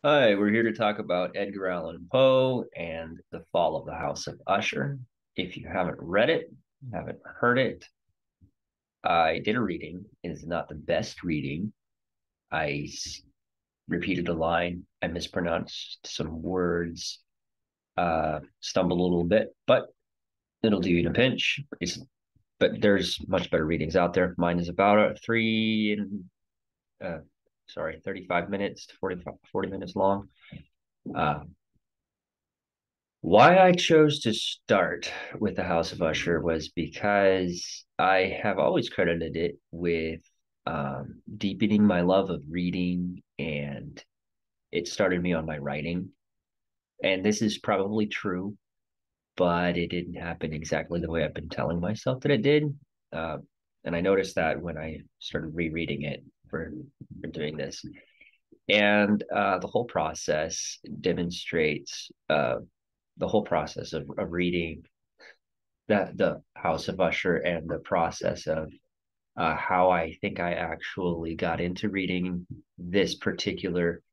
Hi, we're here to talk about Edgar Allan Poe and The Fall of the House of Usher. If you haven't read it, haven't heard it, I did a reading. It is not the best reading. I repeated a line, I mispronounced some words, stumbled a little bit, but it'll do you in a pinch. But there's much better readings out there. Mine is about a 35 minutes, 40 minutes long. Uh, Why I chose to start with the House of Usher was because I have always credited it with deepening my love of reading, and it started me on my writing. And this is probably true, but it didn't happen exactly the way I've been telling myself that it did. Uh, and I noticed that when I started rereading it for doing this. And the whole process demonstrates the whole process of reading that the House of Usher and the process of how I think I actually got into reading this particular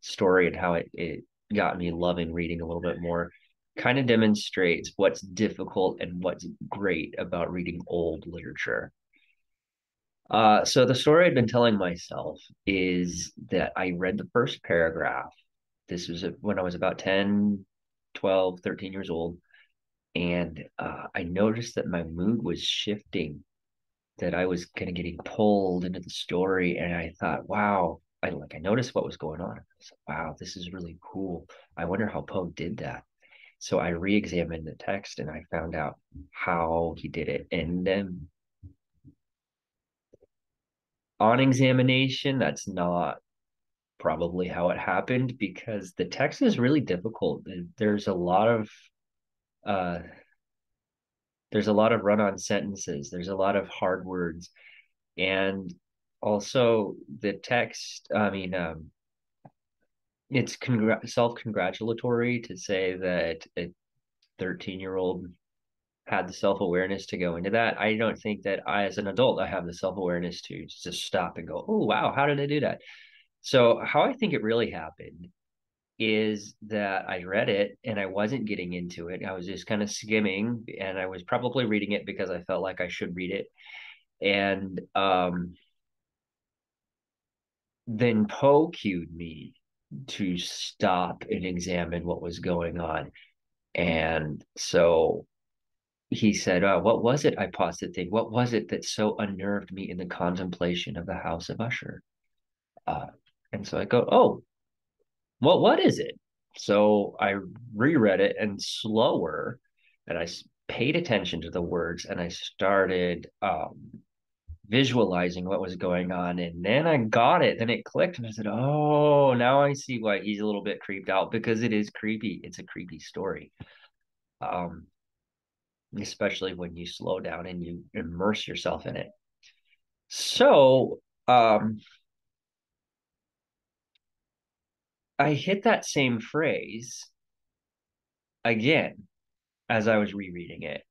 story and how it got me loving reading a little bit more kind of demonstrates what's difficult and what's great about reading old literature. So the story I'd been telling myself is that I read the first paragraph. This was when I was about 10, 12, 13 years old. And I noticed that my mood was shifting, that I was kind of getting pulled into the story. And I thought, wow, I noticed what was going on. I was like, wow, this is really cool. I wonder how Poe did that. So I re-examined the text and I found out how he did it. And then on examination, that's not probably how it happened because the text is really difficult. Uh there's a lot of run-on sentences. There's a lot of hard words. And also the text, it's self-congratulatory to say that a 13-year-old had the self-awareness to go into that. I don't think that I, as an adult, I have the self-awareness to just stop and go, oh, wow, how did I do that? So how I think it really happened is that I read it and I wasn't getting into it. I was just kind of skimming, and I was probably reading it because I felt like I should read it. And then Poe cued me to stop and examine what was going on. And so he said, what was it? I paused to think, what was it that so unnerved me in the contemplation of the House of Usher? Uh, and so I go, oh, what is it? So I reread it and slower, and paid attention to the words, and I started visualizing what was going on. And then I got it. Then it clicked, and I said, oh, now I see why he's a little bit creeped out because it is creepy. It's a creepy story. Um, Especially when you slow down and you immerse yourself in it. So I hit that same phrase again as I was rereading it.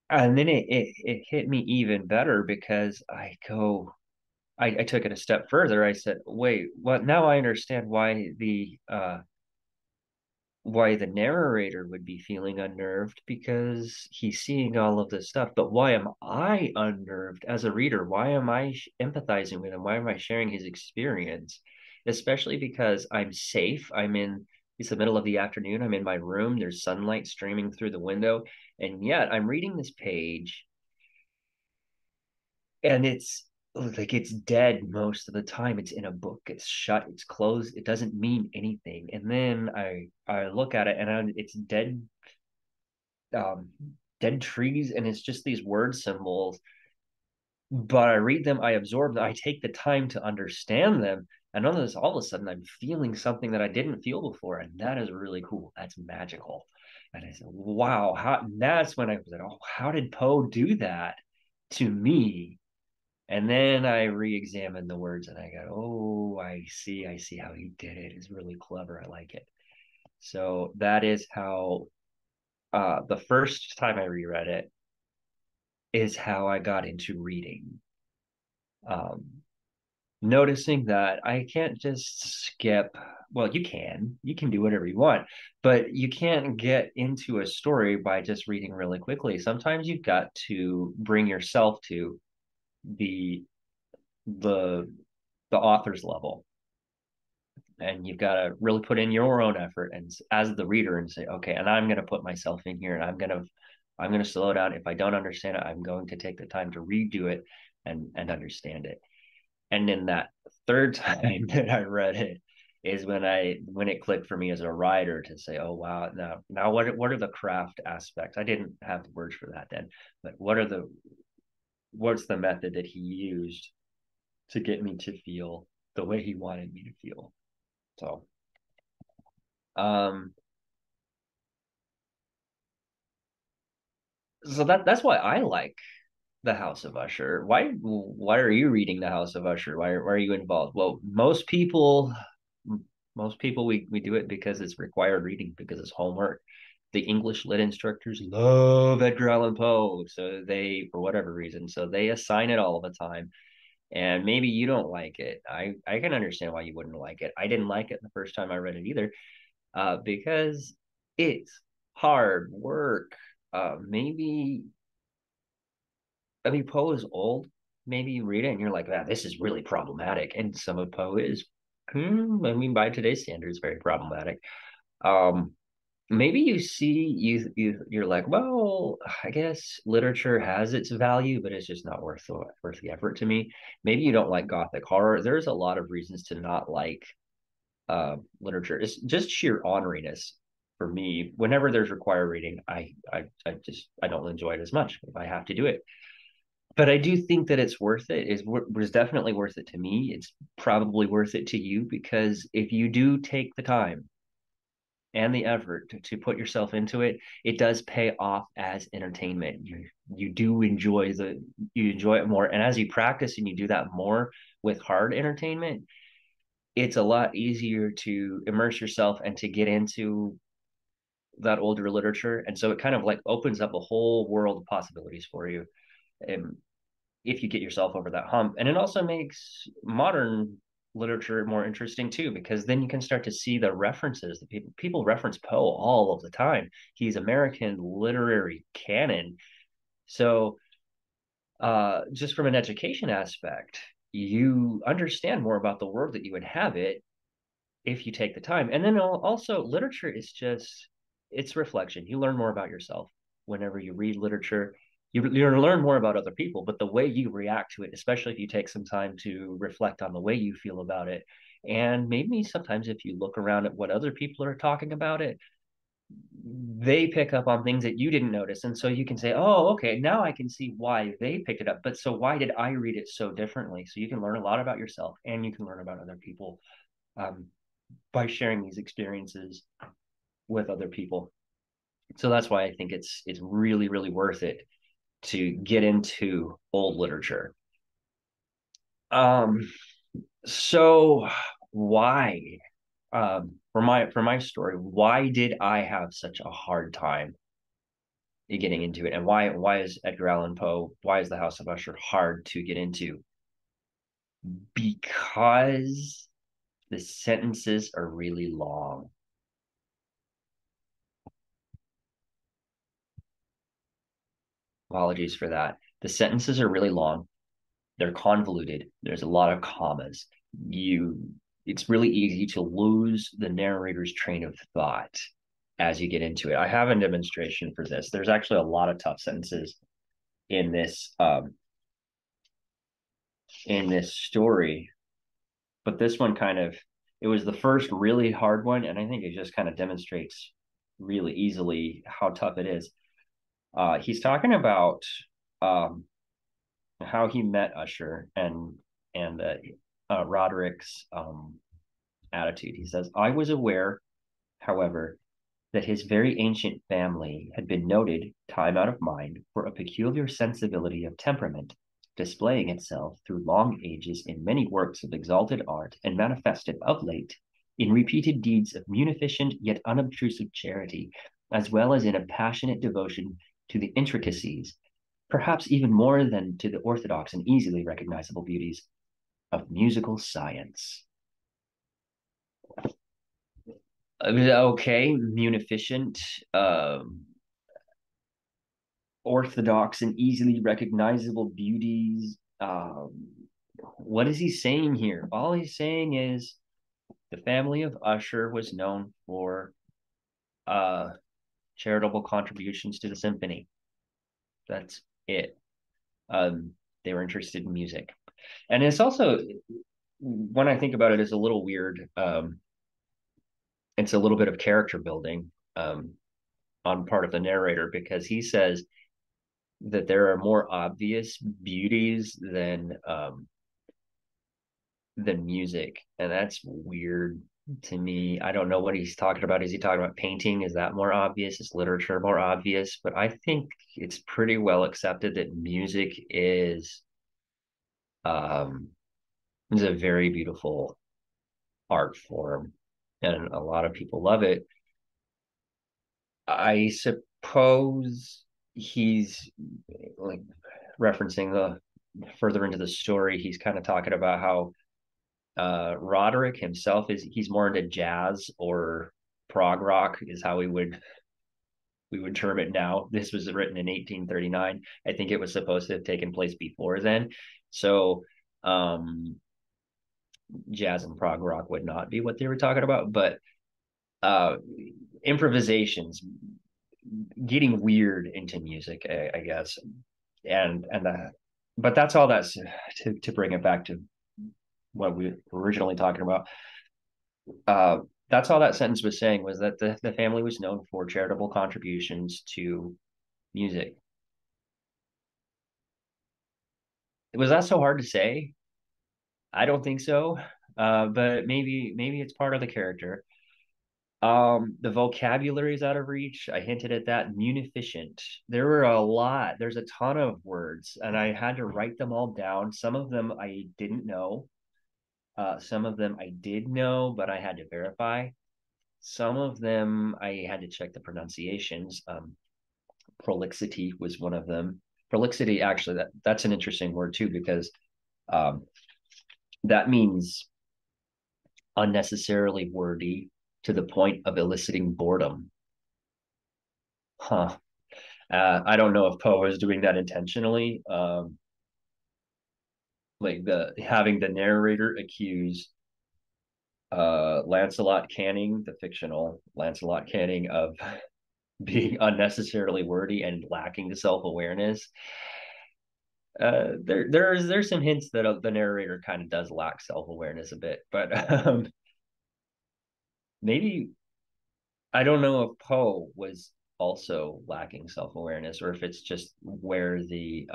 And then it hit me even better because I took it a step further. I said, wait, well, now I understand why the narrator would be feeling unnerved because he's seeing all of this stuff. But why am I unnerved as a reader? Why am I empathizing with him? Why am I sharing his experience? Especially because I'm safe. It's the middle of the afternoon. I'm in my room. There's sunlight streaming through the window. And yet I'm reading this page, and it's dead most of the time. It's in a book, it's shut, it's closed, it doesn't mean anything. And then I look at it, and it's um dead trees, and it's just these word symbols, but I read them, I absorb them, I take the time to understand them, and all of a sudden I'm feeling something that I didn't feel before, and that is really cool. That's magical. And I said, wow, how that's when I was like, oh, how did Poe do that to me? And then I re-examine the words and I go, oh, I see how he did it. It's really clever. I like it. So that is how the first time I reread it is how I got into reading. Um, noticing that I can't just skip. Well, you can do whatever you want, but you can't get into a story by just reading really quickly. Sometimes you've got to bring yourself to the the the author's level, and you've got to really put in your own effort and as the reader and say, okay, and I'm going to put myself in here, and I'm going to slow down. If I don't understand it, I'm going to take the time to redo it and understand it. And then that third time that I read it is when it clicked for me as a writer to say, oh wow, now what are the craft aspects? I didn't have the words for that then, but what's the method that he used to get me to feel the way he wanted me to feel? So um that's why I like the House of Usher. Why are you reading the House of Usher? Why are you involved? Well, most people we do it because it's required reading because it's homework. The English lit instructors love Edgar Allan Poe, so they for whatever reason, so they assign it all the time. And maybe you don't like it. I can understand why you wouldn't like it. I didn't like it the first time I read it either, because it's hard work. Maybe I mean, Poe is old. Maybe you read it and you're like, ah, this is really problematic. And some of Poe is, I mean, by today's standards, very problematic. Um, Maybe you see you're like, well, I guess literature has its value, but it's just not worth the effort to me. Maybe you don't like Gothic horror. There's a lot of reasons to not like literature. It's just sheer orneriness for me. Whenever there's required reading, I don't enjoy it as much if I have to do it, but I do think that it's worth it. Was definitely worth it to me. It's probably worth it to you because if you do take the time and the effort to put yourself into it, it does pay off as entertainment. You do you enjoy it more, and as you practice and you do that more with hard entertainment, it's a lot easier to immerse yourself and to get into that older literature, and so it kind of like opens up a whole world of possibilities for you. And if you get yourself over that hump. And it also makes modern literature more interesting too, because then you can start to see the references that people reference Poe all of the time. He's American literary canon. So just from an education aspect, you understand more about the world that you inhabit if you take the time. And then also literature is just it's reflection. You learn more about yourself whenever you read literature. You learn more about other people, but the way you react to it, especially if you take some time to reflect on the way you feel about it, and maybe sometimes if you look around at what other people are talking about it, they pick up on things that you didn't notice, and so you can say, "Oh, okay, now I can see why they picked it up." But so why did I read it so differently? So you can learn a lot about yourself, and you can learn about other people. Um, by sharing these experiences with other people. So that's why I think it's really really worth it to get into old literature. Um, so why for my story, why did I have such a hard time getting into it, and why is Edgar Allan Poe, why is the House of Usher hard to get into? Because the sentences are really long. Apologies for that. The sentences are really long. They're convoluted. There's a lot of commas. You it's really easy to lose the narrator's train of thought as you get into it. I have a demonstration for this. There's actually a lot of tough sentences in this story, but this one kind of it was the first really hard one, and I think it just kind of demonstrates really easily how tough it is. He's talking about um, how he met Usher and Roderick's attitude. He says, "I was aware, however, that his very ancient family had been noted, time out of mind, for a peculiar sensibility of temperament, displaying itself through long ages in many works of exalted art, and manifested of late in repeated deeds of munificent yet unobtrusive charity, as well as in a passionate devotion to the intricacies, perhaps even more than to the orthodox and easily recognizable beauties. of musical science. Okay, munificent, orthodox, and easily recognizable beauties. What is he saying here? All he's saying is the family of Usher was known for uh, charitable contributions to the symphony. That's it. Um, they were interested in music, and it's also, when I think about it, it's a little weird. It's a little bit of character building on part of the narrator, because he says that there are more obvious beauties than music, and that's weird to me. I don't know what he's talking about. Is he talking about painting? Is that more obvious? Is literature more obvious? But I think it's pretty well accepted that music um, is a very beautiful art form, and a lot of people love it. I suppose he's like referencing the further into the story. He's kind of talking about how Roderick himself he's more into jazz or prog rock is how we would term it now. This was written in 1839. I think it was supposed to have taken place before then. So jazz and prog rock would not be what they were talking about, but uh, improvisations, getting weird into music, I guess, and but that's all. That's to bring it back to what we were originally talking about. Uh, that's all that sentence was saying, was that the family was known for charitable contributions to music. Was that so hard to say? I don't think so. But maybe it's part of the character. The vocabulary is out of reach. I hinted at that. Munificent. There were a lot. There's a ton of words, and I had to write them all down. Some of them I didn't know. Some of them I did know, but I had to verify. Some of them I had to check the pronunciations. Prolixity was one of them. Prolixity, actually, that's an interesting word too, because um, that means unnecessarily wordy to the point of eliciting boredom. Huh. I don't know if Poe is doing that intentionally. Like the having the narrator accuse Lancelot Canning, the fictional Lancelot Canning, of being unnecessarily wordy and lacking the self-awareness. There's some hints that the narrator kind of does lack self-awareness a bit, but maybe I don't know if Poe was also lacking self-awareness, or if it's just where the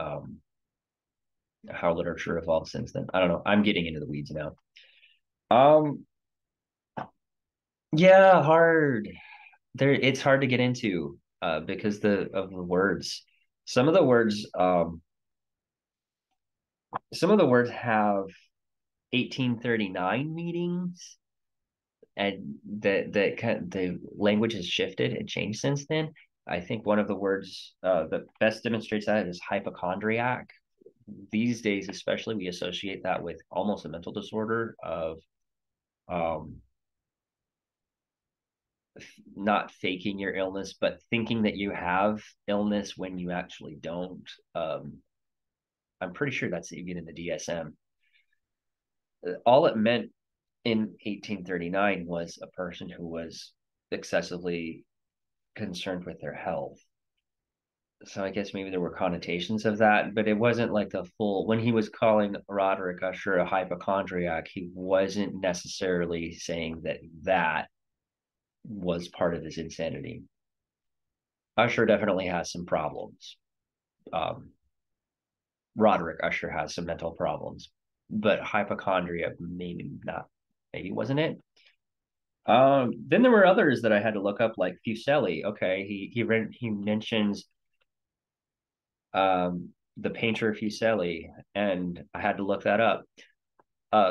how literature evolved since then. I don't know. I'm getting into the weeds now. Um, yeah, hard. It's hard to get into because the words. Some of the words, some of the words have 1839 meanings, and the language has shifted and changed since then. I think one of the words that best demonstrates that is hypochondriac. These days, especially, we associate that with almost a mental disorder of um, not faking your illness, but thinking that you have illness when you actually don't. I'm pretty sure that's even in the DSM. All it meant in 1839 was a person who was excessively concerned with their health. So I guess maybe there were connotations of that, but it wasn't like the full. When he was calling Roderick Usher a hypochondriac, he wasn't necessarily saying that was part of his insanity. Usher definitely has some problems. Um, Roderick Usher has some mental problems, but hypochondria maybe not. Maybe wasn't it. Then there were others that I had to look up, like Fuseli. Okay, he mentions the painter Fuseli, and I had to look that up.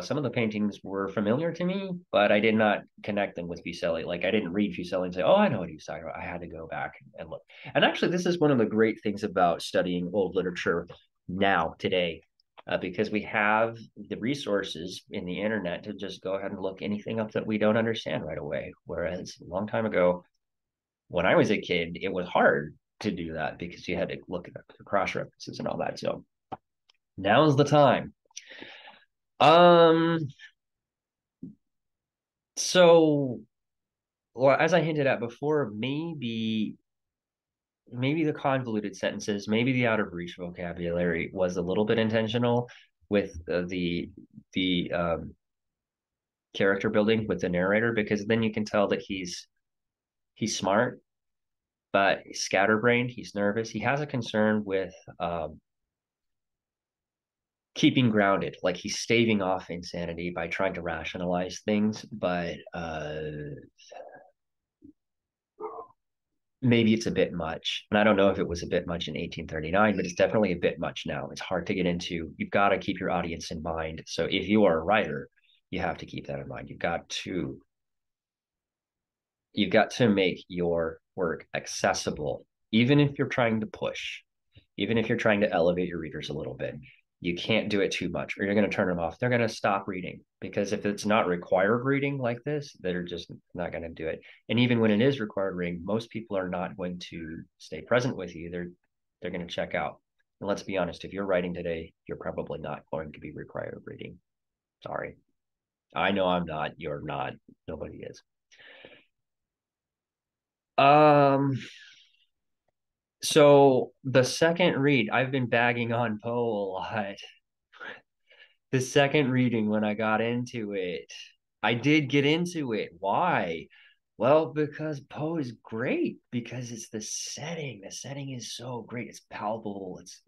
Some of the paintings were familiar to me, but I did not connect them with Fuseli. Like I didn't read Fuseli and say, "Oh, I know what he was talking about." I had to go back and look. And actually, this is one of the great things about studying old literature now today. because we have the resources in the internet to just go ahead and look anything up that we don't understand right away. Whereas a long time ago, when I was a kid, it was hard to do that because you had to look at the cross references and all that. So now's the time. Um, so well, as I hinted at before, maybe the convoluted sentences, maybe the out of reach vocabulary was a little bit intentional with the character building with the narrator, because then you can tell that he's smart but scatterbrained. He's nervous. He has a concern with keeping grounded, like he's staving off insanity by trying to rationalize things, but maybe it's a bit much. And I don't know if it was a bit much in 1839, but it's definitely a bit much now. It's hard to get into. You've got to keep your audience in mind. So if you are a writer, you have to keep that in mind. You've got to make your work accessible, even if you're trying to push, even if you're trying to elevate your readers a little bit. You can't do it too much or you're going to turn them off. They're going to stop reading, because if it's not required reading like this, they're just not going to do it. And even when it is required reading, most people are not going to stay present with you. They're going to check out. And let's be honest, if you're writing today, you're probably not going to be required reading. Sorry. I know I'm not. You're not. Nobody is. Um, so the second read, I've been bagging on Poe a lot. The second reading, when I got into it, I did get into it. Why? Well, because Poe is great, because it's the setting. The setting is so great. It's palpable. It's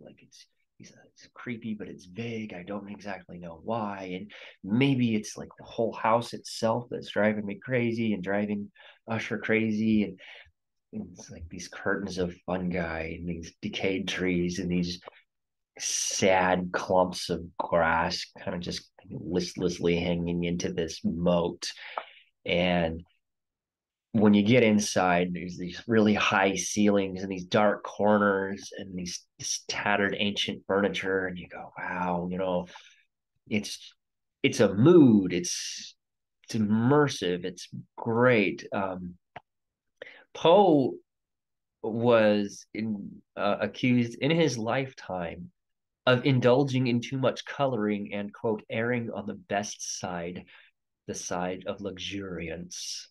creepy, but it's vague. I don't exactly know why. And maybe it's like the whole house itself that's driving me crazy and driving Usher crazy. And it's like these curtains of fungi and these decayed trees and these sad clumps of grass kind of just listlessly hanging into this moat. And when you get inside, there's these really high ceilings and these dark corners and this tattered ancient furniture, and you go, wow, it's it's a mood. It's immersive. It's great. Poe accused in his lifetime of indulging in too much coloring and, quote, erring on the best side, the side of luxuriance.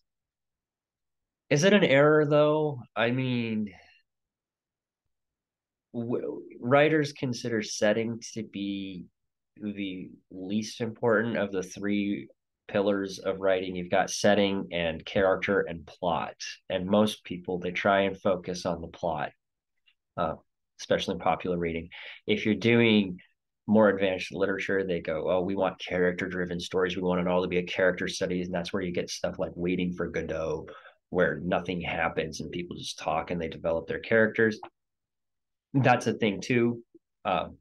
Is it an error, though? I mean, writers consider setting to be the least important of the three pillars of writing. You've got setting and character and plot. And most people, they try and focus on the plot, uh, especially in popular reading. If you're doing more advanced literature, they go, oh, we want character driven stories. We want it all to be a character studies. And that's where you get stuff like Waiting for Godot, where nothing happens and people just talk and they develop their characters. That's a thing too. Um,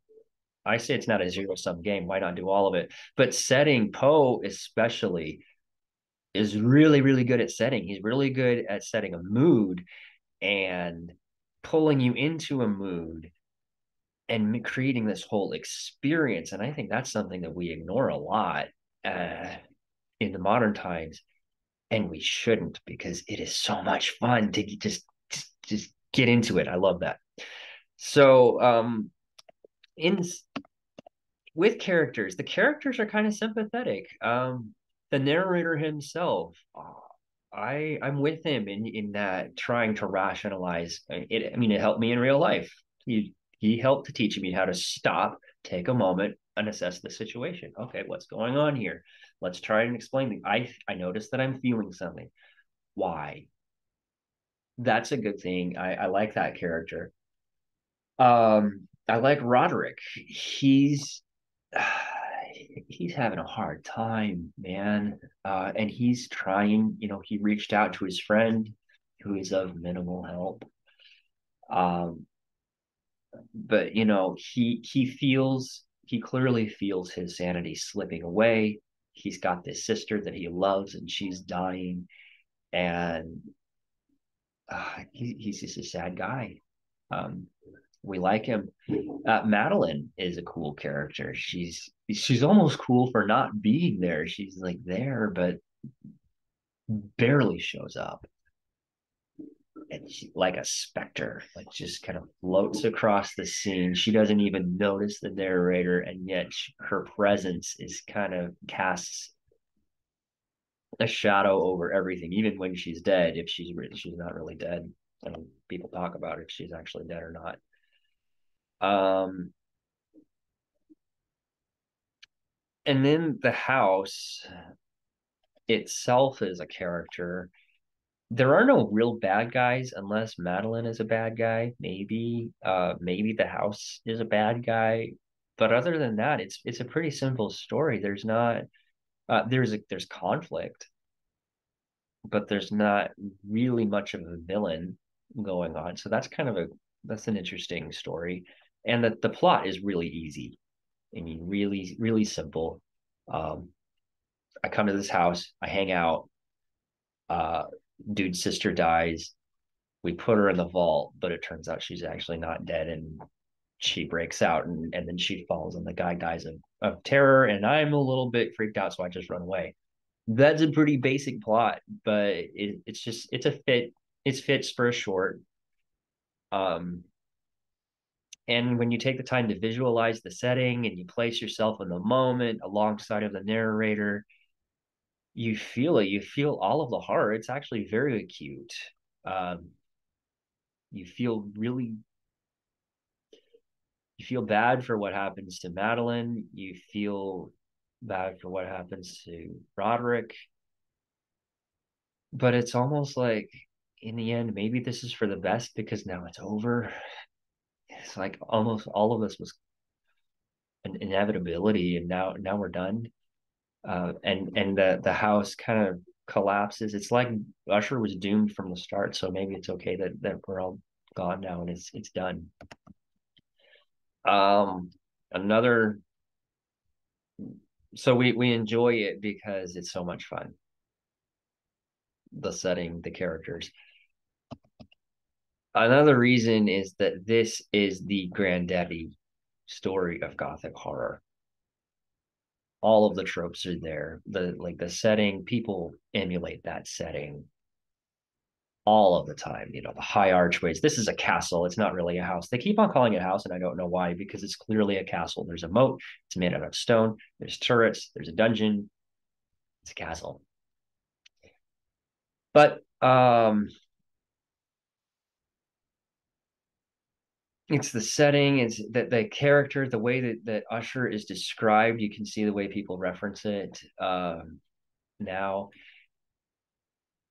I say it's not a zero sum game. Why not do all of it? But setting, Poe especially is really, really good at setting. He's really good at setting a mood and pulling you into a mood and creating this whole experience. And I think that's something that we ignore a lot uh, in the modern times, and we shouldn't, because it is so much fun to just get into it. I love that. So in with characters, the characters are kind of sympathetic. The narrator himself, I'm with him in that trying to rationalize it. I mean, it helped me in real life. He helped to teach me how to stop, take a moment, and assess the situation. Okay, what's going on here? Let's try and explain. I noticed that I'm feeling something. Why? That's a good thing. I like that character. I like Roderick. He's having a hard time, man. And he's trying, he reached out to his friend who is of minimal help. Um, but he clearly feels his sanity slipping away. He's got this sister that he loves and she's dying, and he's just a sad guy. Um, We like him. Madeline is a cool character. She's almost cool for not being there. She's like there, but barely shows up. And she, like a specter, like just kind of floats across the scene. She doesn't even notice the narrator, and yet her presence is kind of casts a shadow over everything, even when she's dead. If she's not really dead, and people talk about if she's actually dead or not. And then the house itself is a character. There are no real bad guys unless Madeline is a bad guy. Maybe the house is a bad guy. But other than that, it's a pretty simple story. There's not there's conflict, but there's not really much of a villain going on. So that's an interesting story. And the plot is really easy. I mean, really, really simple. Um, I come to this house, I hang out, uh, dude's sister dies. We put her in the vault, but it turns out she's actually not dead, and she breaks out, and then she falls, and the guy dies of terror, and I'm a little bit freaked out, so I just run away. That's a pretty basic plot, but it's just it's a fit. It fits for a short. Um, and when you take the time to visualize the setting and you place yourself in the moment alongside of the narrator, you feel it. You feel all of the horror. It's actually very acute. Um, you feel really you feel bad for what happens to Madeline. You feel bad for what happens to Roderick. But it's almost like in the end, maybe this is for the best because now it's over. It's like almost all of this was an inevitability, and now we're done. And the house kind of collapses. It's like Usher was doomed from the start, so maybe it's okay that we're all gone now and it's done. Um, another so we enjoy it because it's so much fun. The setting, the characters. Another reason is that this is the Granddaddy story of Gothic horror. All of the tropes are there. The setting, people emulate that setting all of the time. You know, the high archways. This is a castle. It's not really a house. They keep on calling it a house, and I don't know why, because it's clearly a castle. There's a moat. It's made out of stone. There's turrets. There's a dungeon. It's a castle. But it's the setting, it's that the character, the way that Usher is described. You can see the way people reference it now.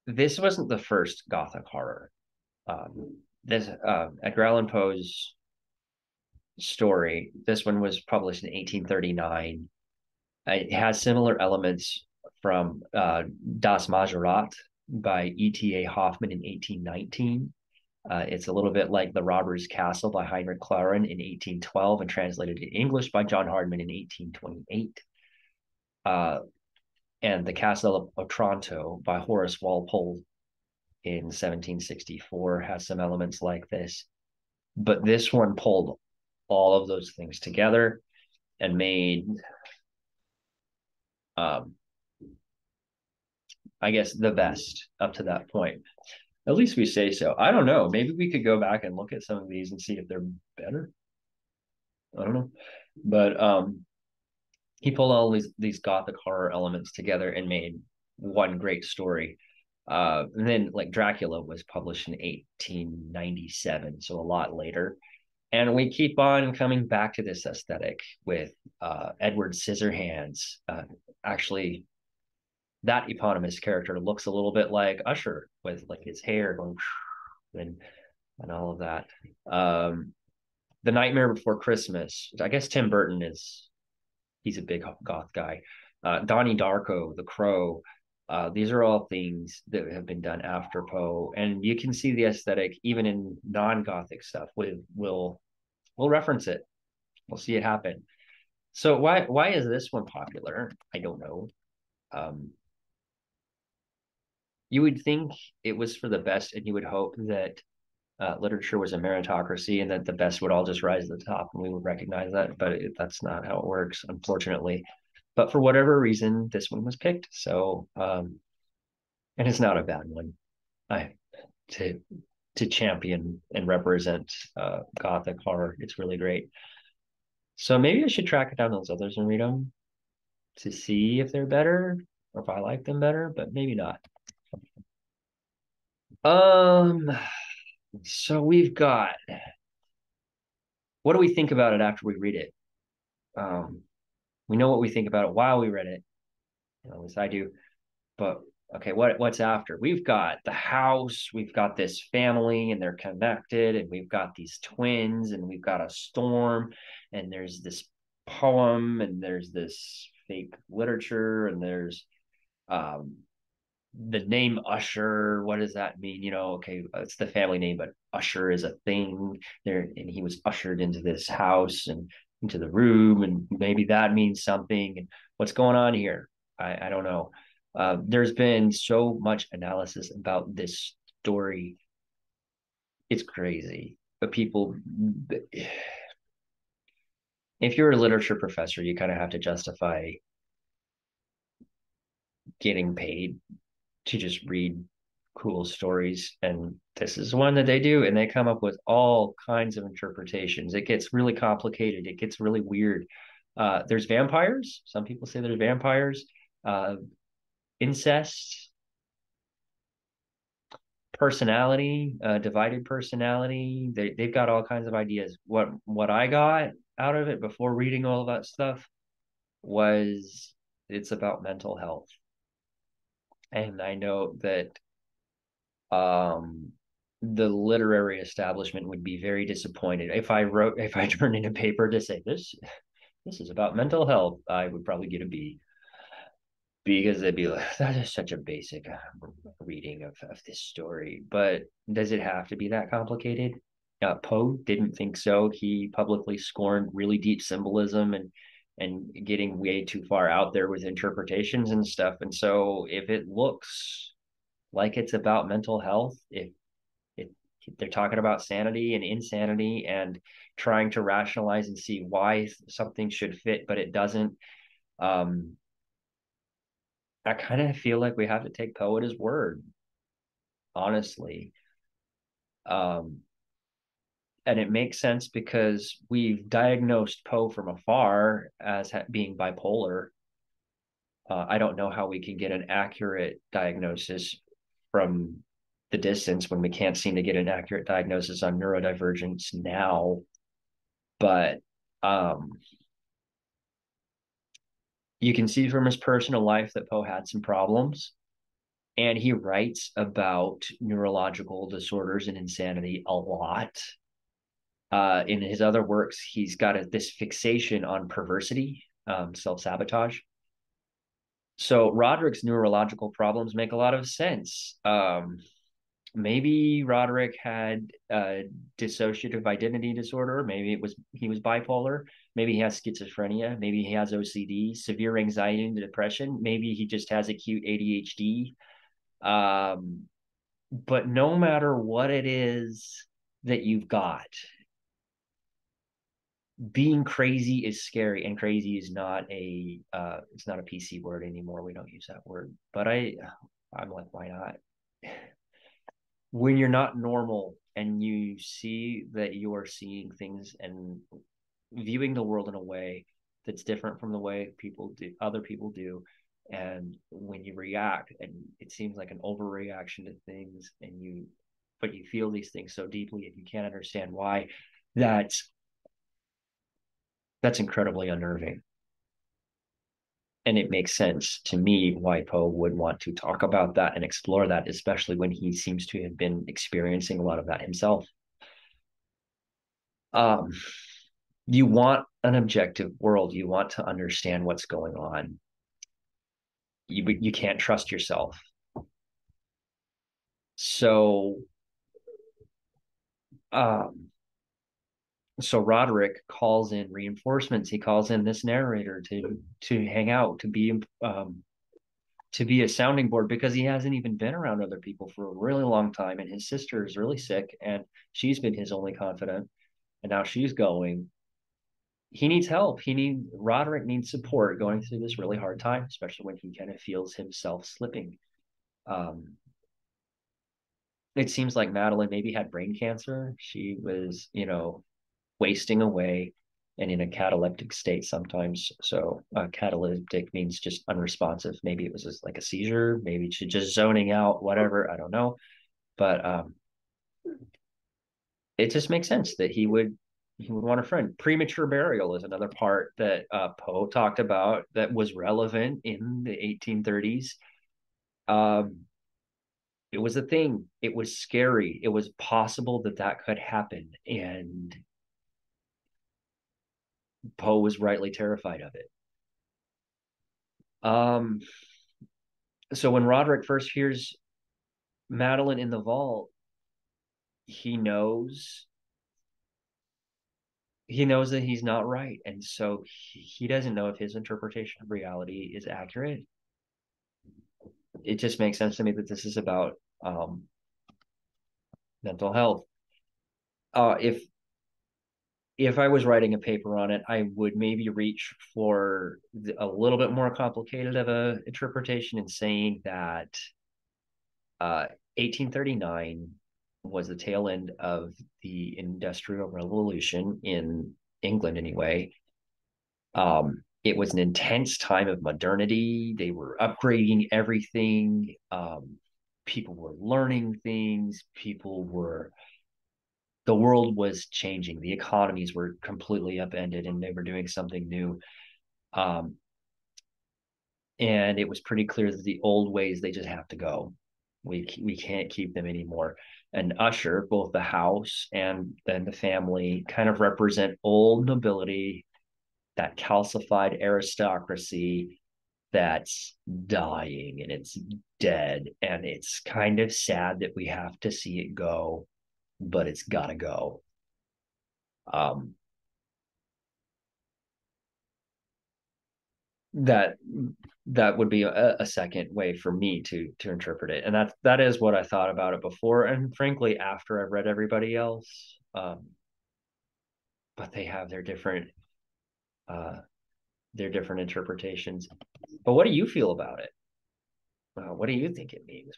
This wasn't the first Gothic horror. This Edgar Allan Poe's story. This one was published in 1839. It has similar elements from Das Majorat by E.T.A. Hoffman in 1819. It's a little bit like The Robber's Castle by Heinrich Claren in 1812 and translated in English by John Hardman in 1828. Uh, and The Castle of Otranto by Horace Walpole in 1764 has some elements like this. But this one pulled all of those things together and made, um, I guess, the best up to that point. At least we say so. I don't know. Maybe we could go back and look at some of these and see if they're better. I don't know. But he pulled all these gothic horror elements together and made one great story. And then like Dracula was published in 1897, so a lot later. And we keep on coming back to this aesthetic with Edward Scissorhands. Actually, that eponymous character looks a little bit like Usher with like his hair going and all of that. The Nightmare Before Christmas. I guess Tim Burton is he's a big goth guy. Donnie Darko, The Crow. These are all things that have been done after Poe, and you can see the aesthetic even in non-gothic stuff. We'll reference it. We'll see it happen. So why is this one popular? I don't know. Um, you would think it was for the best, and you would hope that literature was a meritocracy and that the best would all just rise to the top and we would recognize that. But that's not how it works, unfortunately. But for whatever reason, this one was picked. So, and it's not a bad one. I to to champion and represent Gothic horror. It's really great. So maybe I should track down those others and read them to see if they're better or if I like them better, but maybe not. Um, so we've got what do we think about it after we read it? Um, we know what we think about it while we read it. At least I do. But okay, what's after? We've got the house, we've got this family, and they're connected, and we've got these twins, and we've got a storm, and there's this poem, and there's this fake literature, and there's um the name Usher. What does that mean? Okay, it's the family name, but Usher is a thing there, and he was ushered into this house and into the room, and maybe that means something. And what's going on here? I don't know. There's been so much analysis about this story. It's crazy. But people, if you're a literature professor, you kind of have to justify getting paid to just read cool stories. And this is one that they do. And they come up with all kinds of interpretations. It gets really complicated, it gets really weird. There's vampires. Some people say there's vampires, uh, incest, personality, divided personality. They've got all kinds of ideas. What I got out of it before reading all of that stuff was it's about mental health. And I know that um, the literary establishment would be very disappointed if I turned in a paper to say this is about mental health. I would probably get a B because they'd be like, that is such a basic reading of this story. But does it have to be that complicated? Poe didn't think so. He publicly scorned really deep symbolism and getting way too far out there with interpretations and stuff. And so if it looks like it's about mental health, if it, they're talking about sanity and insanity and trying to rationalize and see why something should fit, but it doesn't. Um, I kind of feel like we have to take Poe at his word, honestly. Um, and it makes sense because we've diagnosed Poe from afar as being bipolar. I don't know how we can get an accurate diagnosis from the distance when we can't seem to get an accurate diagnosis on neurodivergence now. But um, you can see from his personal life that Poe had some problems. And he writes about neurological disorders and insanity a lot. In his other works, he's got this fixation on perversity, self sabotage. So Roderick's neurological problems make a lot of sense. Maybe Roderick had dissociative identity disorder. Maybe he was bipolar. Maybe he has schizophrenia. Maybe he has OCD, severe anxiety and depression. Maybe he just has acute ADHD. Um, but no matter what it is that you've got, being crazy is scary, and crazy is not a it's not a PC word anymore. We don't use that word. But I'm like, why not? When you're not normal and you see that you are seeing things and viewing the world in a way that's different from the way other people do, and when you react and it seems like an overreaction to things, but you feel these things so deeply and you can't understand why, that's that's incredibly unnerving. And it makes sense to me why Poe would want to talk about that and explore that, especially when he seems to have been experiencing a lot of that himself. Um, you want an objective world. You want to understand what's going on. You can't trust yourself. So um, so Roderick calls in reinforcements. He calls in this narrator to hang out, to be to be a sounding board because he hasn't even been around other people for a really long time. And his sister is really sick and she's been his only confidant. And now she's going. He needs help. Roderick needs support going through this really hard time, especially when he kind of feels himself slipping. Um, it seems like Madeline maybe had brain cancer. She was, wasting away and in a cataleptic state sometimes. So cataleptic means just unresponsive. Maybe it was just like a seizure. Maybe she just zoning out, whatever. I don't know. But it just makes sense that he would want a friend. Premature burial is another part that Poe talked about that was relevant in the 1830s. Um, it was a thing. It was scary. It was possible that that could happen, and Poe was rightly terrified of it. Um, so when Roderick first hears Madeline in the vault, he knows he knows that he's not right, and so he doesn't know if his interpretation of reality is accurate. It just makes sense to me that this is about mental health. If I was writing a paper on it, I would maybe reach for a little bit more complicated of a interpretation and saying that 1839 was the tail end of the Industrial Revolution in England, anyway. It was an intense time of modernity. They were upgrading everything. People were learning things. The world was changing. The economies were completely upended and they were doing something new. Um, and it was pretty clear that the old ways, they just have to go. We can't keep them anymore. And Usher, both the house and then the family, kind of represent old nobility, that calcified aristocracy that's dying and it's dead. And it's kind of sad that we have to see it go, but it's gotta go. Um, that that would be a second way for me to interpret it, and that is what I thought about it before, and frankly after I've read everybody else. But they have uh their different interpretations. But what do you feel about it? What do you think it means?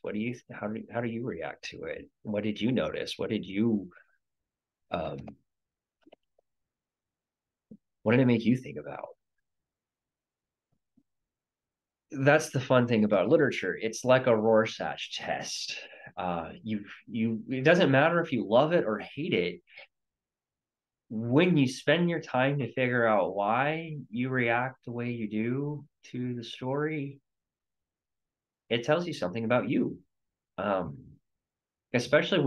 How do you react to it? What did you notice? Um what did it make you think about? That's the fun thing about literature. It's like a Rorschach test. It doesn't matter if you love it or hate it. When you spend your time to figure out why you react the way you do to the story, it tells you something about you. Um, Especially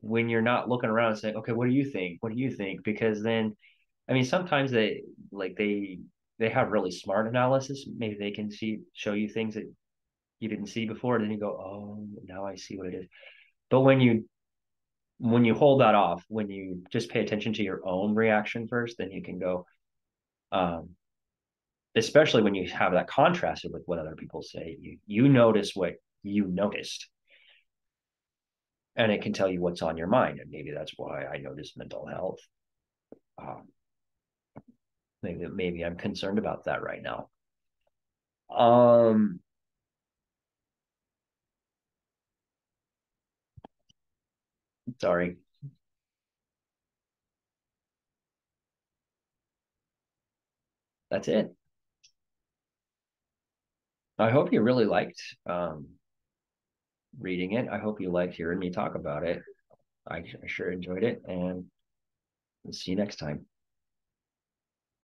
when you're not looking around and saying, "Okay, what do you think? What do you think?" Because then, I mean, sometimes they have really smart analysis. Maybe they can show you things that you didn't see before, and then you go, "Oh, now I see what it is." But when you hold that off, when you just pay attention to your own reaction first, then you can go. Um, Especially when you have that contrasted with what other people say, you notice what you noticed, and it can tell you what's on your mind. And maybe that's why I noticed mental health. Um, maybe I'm concerned about that right now. Um, Sorry. That's it. I hope you really liked reading it. I hope you liked hearing me talk about it. I sure enjoyed it, and see you next time.